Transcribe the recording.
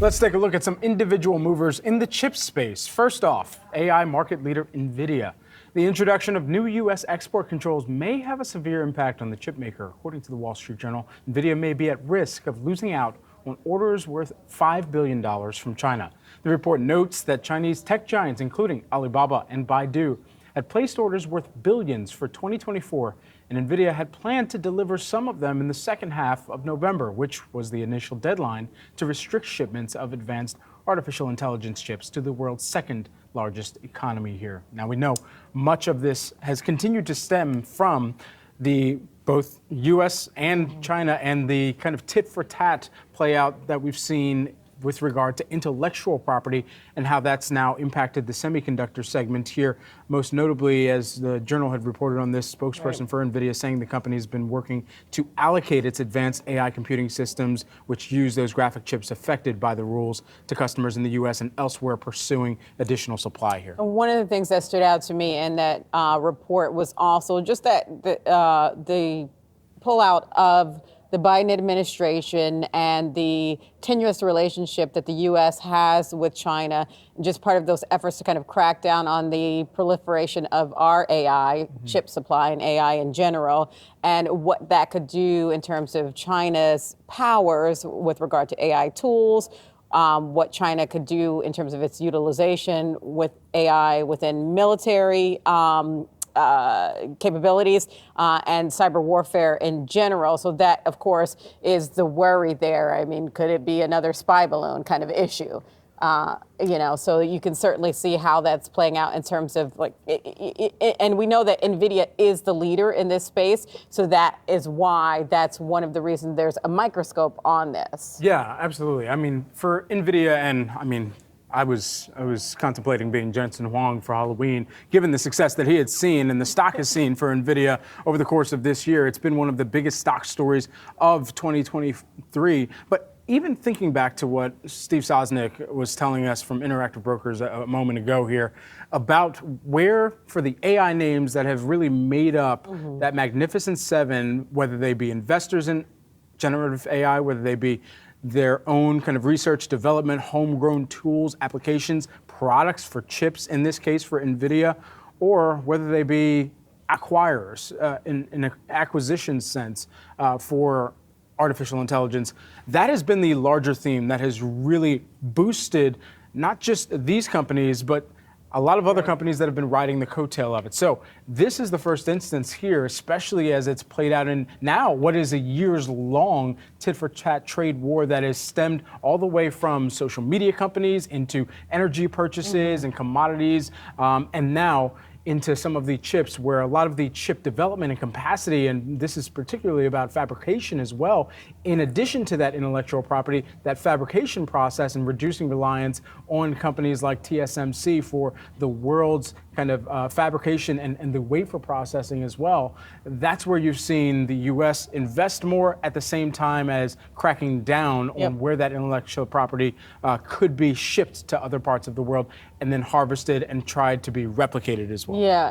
Let's take a look at some individual movers in the chip space. First off, AI market leader Nvidia. The introduction of new U.S. export controls may have a severe impact on the chip maker. According to the Wall Street Journal, Nvidia may be at risk of losing out on orders worth $5 billion from China. The report notes that Chinese tech giants, including Alibaba and Baidu, had placed orders worth billions for 2024, and Nvidia had planned to deliver some of them in the second half of November, which was the initial deadline to restrict shipments of advanced artificial intelligence chips to the world's second largest economy here. Now, we know much of this has continued to stem from the both U.S. and China and the kind of tit for tat play out that we've seen with regard to intellectual property and how that's now impacted the semiconductor segment here. Most notably, as the Journal had reported on this, spokesperson for Nvidia saying the company has been working to allocate its advanced AI computing systems, which use those graphic chips affected by the rules, to customers in the U.S. and elsewhere pursuing additional supply here. One of the things that stood out to me in that report was also just that the pullout of the Biden administration and the tenuous relationship that the U.S. has with China, just part of those efforts to kind of crack down on the proliferation of our AI chip supply and AI in general, and what that could do in terms of China's powers with regard to AI tools, what China could do in terms of its utilization with AI within military capabilities and cyber warfare in general. So that, of course, is the worry there. I mean, could it be another spy balloon kind of issue? So you can certainly see how that's playing out in terms of and we know that Nvidia is the leader in this space. So that is why that's one of the reasons there's a microscope on this. Yeah, absolutely. I mean, for Nvidia, and I was contemplating being Jensen Huang for Halloween, given the success that he had seen and the stock has seen for Nvidia over the course of this year. It's been one of the biggest stock stories of 2023. But even thinking back to what Steve Sosnick was telling us from Interactive Brokers a moment ago here about where, for the AI names that have really made up that magnificent seven, whether they be investors in generative AI, whether they be their own kind of research, development, homegrown tools, applications, products for chips, in this case for Nvidia, or whether they be acquirers in an acquisition sense for artificial intelligence. That has been the larger theme that has really boosted not just these companies, but a lot of other companies that have been riding the coattail of it. So this is the first instance here, especially as it's played out in now what is a years-long tit-for-tat trade war that has stemmed all the way from social media companies into energy purchases and commodities, and now into some of the chips, where a lot of the chip development and capacity, and this is particularly about fabrication as well, in addition to that intellectual property, that fabrication process and reducing reliance on companies like TSMC for the world's kind of fabrication and the wafer processing as well. That's where you've seen the U.S. invest more at the same time as cracking down on where that intellectual property could be shipped to other parts of the world and then harvested and tried to be replicated as well. Yeah.